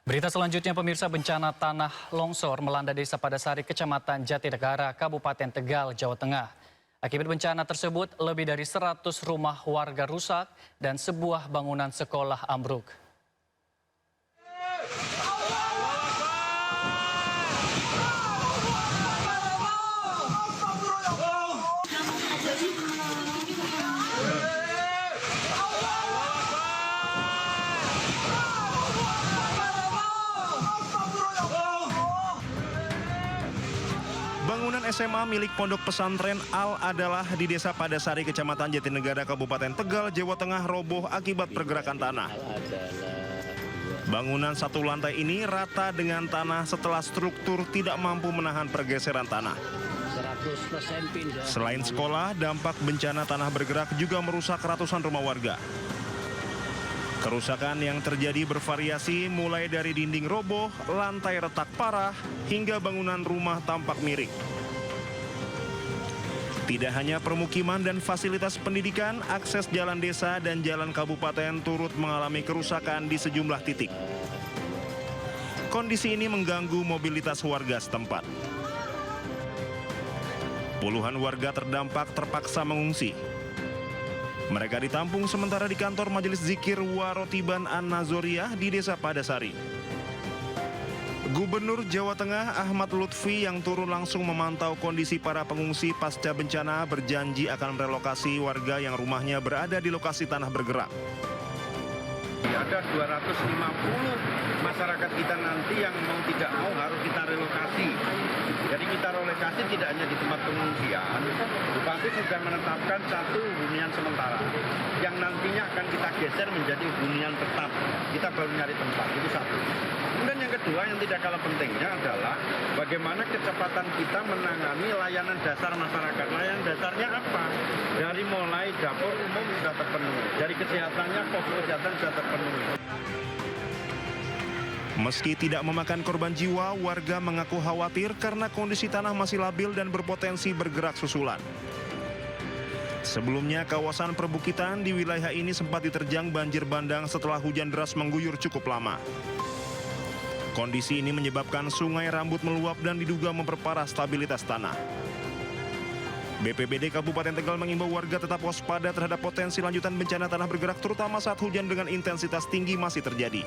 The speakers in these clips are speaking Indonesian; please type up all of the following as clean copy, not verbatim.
Berita selanjutnya pemirsa, bencana tanah longsor melanda Desa Padasari, Kecamatan Jatinegara, Kabupaten Tegal, Jawa Tengah. Akibat bencana tersebut, lebih dari 100 rumah warga rusak dan sebuah bangunan sekolah ambruk. Bangunan SMA milik Pondok Pesantren Al Adalah di Desa Padasari, Kecamatan Jatinegara, Kabupaten Tegal, Jawa Tengah roboh akibat pergerakan tanah. Bangunan satu lantai ini rata dengan tanah setelah struktur tidak mampu menahan pergeseran tanah. Selain sekolah, dampak bencana tanah bergerak juga merusak ratusan rumah warga. Kerusakan yang terjadi bervariasi mulai dari dinding roboh, lantai retak parah, hingga bangunan rumah tampak miring. Tidak hanya permukiman dan fasilitas pendidikan, akses jalan desa dan jalan kabupaten turut mengalami kerusakan di sejumlah titik. Kondisi ini mengganggu mobilitas warga setempat. Puluhan warga terdampak terpaksa mengungsi. Mereka ditampung sementara di kantor Majelis Zikir Warotiban An-Nazoriyah di Desa Padasari. Gubernur Jawa Tengah Ahmad Lutfi yang turun langsung memantau kondisi para pengungsi pasca bencana berjanji akan merelokasi warga yang rumahnya berada di lokasi tanah bergerak. Ada 250 masyarakat kita nanti yang mau tidak mau harus kita relokasi. Jadi kita relokasi tidak hanya di tempat pengungsian, Bupati sudah menetapkan satu hunian sementara yang nantinya akan kita geser menjadi hunian tetap. Kita baru nyari tempat, itu satu. Kemudian yang kedua yang tidak kalah pentingnya adalah bagaimana kecepatan kita menangani layanan dasar masyarakat. Layanan dasarnya apa? Dari mulai dapur umum sudah terpenuhi, dari kesehatannya pos kesehatan sudah terpenuhi. Meski tidak memakan korban jiwa, warga mengaku khawatir karena kondisi tanah masih labil dan berpotensi bergerak susulan. Sebelumnya, kawasan perbukitan di wilayah ini sempat diterjang banjir bandang setelah hujan deras mengguyur cukup lama. Kondisi ini menyebabkan sungai Rambut meluap dan diduga memperparah stabilitas tanah. BPBD Kabupaten Tegal mengimbau warga tetap waspada terhadap potensi lanjutan bencana tanah bergerak, terutama saat hujan dengan intensitas tinggi masih terjadi.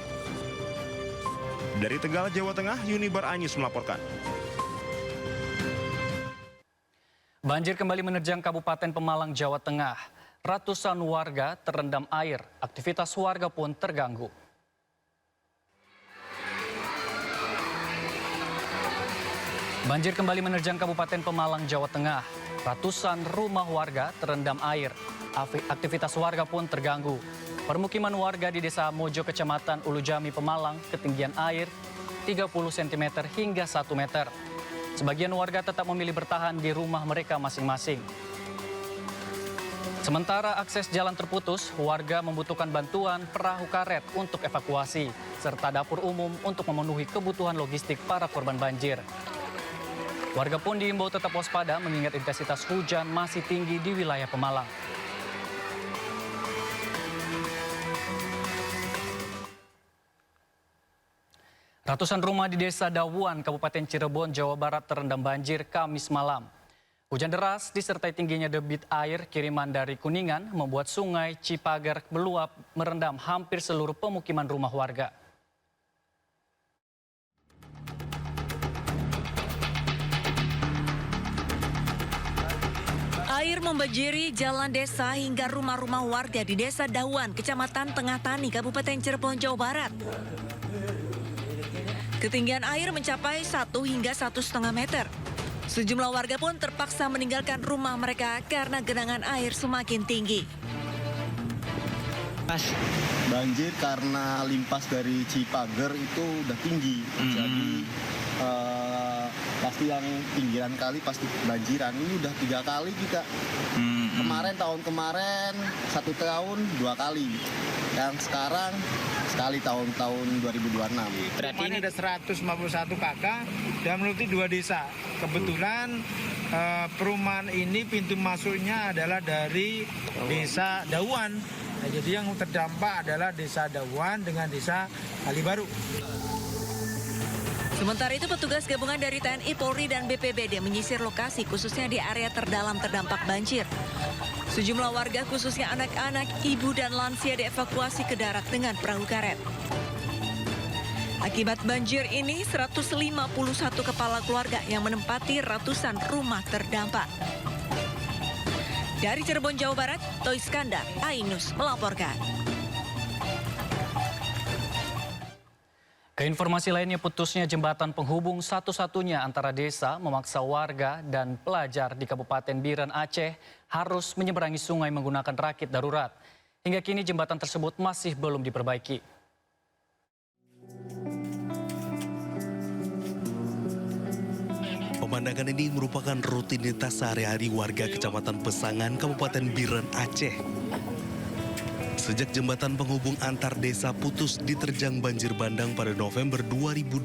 Dari Tegal, Jawa Tengah, Yunibar Anyus melaporkan. Banjir kembali menerjang Kabupaten Pemalang, Jawa Tengah. Ratusan warga terendam air, aktivitas warga pun terganggu. Banjir kembali menerjang Kabupaten Pemalang, Jawa Tengah. Ratusan rumah warga terendam air, aktivitas warga pun terganggu. Permukiman warga di Desa Mojo, Kecamatan Ulujami, Pemalang, ketinggian air 30 cm hingga 1 meter. Sebagian warga tetap memilih bertahan di rumah mereka masing-masing. Sementara akses jalan terputus, warga membutuhkan bantuan perahu karet untuk evakuasi, serta dapur umum untuk memenuhi kebutuhan logistik para korban banjir. Warga pun diimbau tetap waspada mengingat intensitas hujan masih tinggi di wilayah Pemalang. Ratusan rumah di Desa Dawuan, Kabupaten Cirebon, Jawa Barat terendam banjir Kamis malam. Hujan deras disertai tingginya debit air kiriman dari Kuningan membuat sungai Cipager meluap merendam hampir seluruh pemukiman rumah warga. Air membanjiri jalan desa hingga rumah-rumah warga di Desa Dawuan, Kecamatan Tengah Tani, Kabupaten Cirebon, Jawa Barat. Ketinggian air mencapai 1 hingga 1,5 meter. Sejumlah warga pun terpaksa meninggalkan rumah mereka karena genangan air semakin tinggi. Banjir karena limpas dari Cipager itu udah tinggi. Jadi pasti yang pinggiran kali pasti banjiran. Ini udah 3 kali kita. Tahun kemarin 1 tahun 2 kali. Yang sekarang sekali tahun 2026. Berarti ini ada 151 kakak dan menutupi 2 desa. Kebetulan perumahan ini pintu masuknya adalah dari Desa Dawuan. Nah, jadi yang terdampak adalah Desa Dawuan dengan Desa Kalibaru. Sementara itu petugas gabungan dari TNI, Polri, dan BPBD menyisir lokasi khususnya di area terdalam terdampak banjir. Sejumlah warga khususnya anak-anak, ibu, dan lansia dievakuasi ke darat dengan perahu karet. Akibat banjir ini 151 kepala keluarga yang menempati ratusan rumah terdampak. Dari Cirebon, Jawa Barat, Toy Skandar, Ainus melaporkan. Ke informasi lainnya, putusnya jembatan penghubung satu-satunya antara desa memaksa warga dan pelajar di Kabupaten Biren, Aceh harus menyeberangi sungai menggunakan rakit darurat. Hingga kini jembatan tersebut masih belum diperbaiki. Pemandangan ini merupakan rutinitas sehari-hari warga Kecamatan Pesangan, Kabupaten Biren, Aceh. Sejak jembatan penghubung antar desa putus diterjang banjir bandang pada November 2025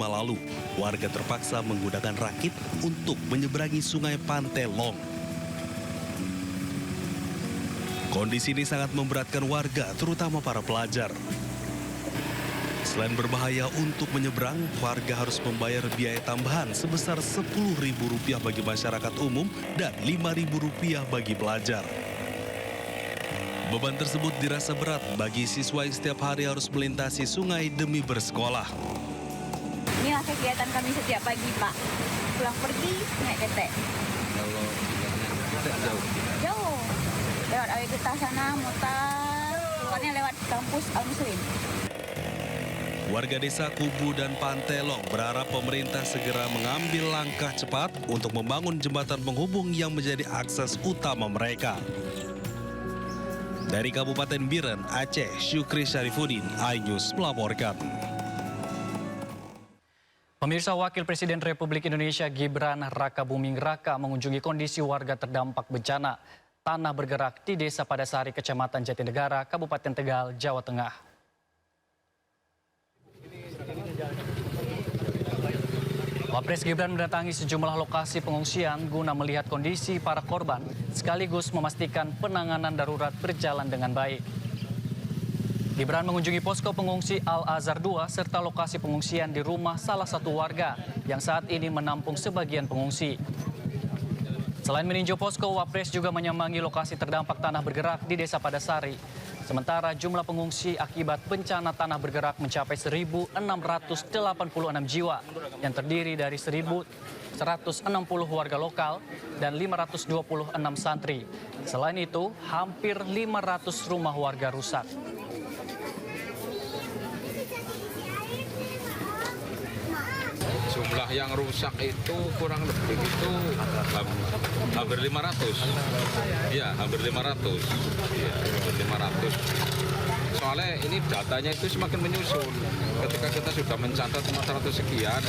lalu, warga terpaksa menggunakan rakit untuk menyeberangi sungai Pantelong. Kondisi ini sangat memberatkan warga, terutama para pelajar. Selain berbahaya untuk menyeberang, warga harus membayar biaya tambahan sebesar Rp10.000 bagi masyarakat umum dan Rp5.000 bagi pelajar. Beban tersebut dirasa berat bagi siswa yang setiap hari harus melintasi sungai demi bersekolah. Inilah kegiatan kami setiap pagi, Pak. Pulang pergi, naik ketek. Kalau ketek jauh? Jauh. Lewat Awe Getah sana, mutar. Keluarnya lewat kampus Al-Muslim. Warga desa Kubu dan Pantelong berharap pemerintah segera mengambil langkah cepat untuk membangun jembatan penghubung yang menjadi akses utama mereka. Dari Kabupaten Biren, Aceh, Syukri Syarifuddin, iNews melaporkan. Pemirsa, Wakil Presiden Republik Indonesia Gibran Rakabuming Raka mengunjungi kondisi warga terdampak bencana tanah bergerak di Desa Padasari, Kecamatan Jatinegara, Kabupaten Tegal, Jawa Tengah. Wapres Gibran mendatangi sejumlah lokasi pengungsian guna melihat kondisi para korban sekaligus memastikan penanganan darurat berjalan dengan baik. Gibran mengunjungi posko pengungsi Al-Azhar II serta lokasi pengungsian di rumah salah satu warga yang saat ini menampung sebagian pengungsi. Selain meninjau posko, Wapres juga menyambangi lokasi terdampak tanah bergerak di Desa Padasari. Sementara jumlah pengungsi akibat bencana tanah bergerak mencapai 1.686 jiwa yang terdiri dari 1.160 warga lokal dan 526 santri. Selain itu, hampir 500 rumah warga rusak. Jumlah yang rusak itu kurang lebih itu hampir 500. Ya, hampir 500. Ya, hampir 500. Soalnya ini datanya itu semakin menyusul. Ketika kita sudah mencatat 400 sekian,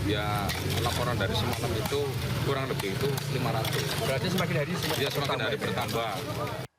ya laporan dari semalam itu kurang lebih itu 500. Berarti semakin hari semakin bertambah.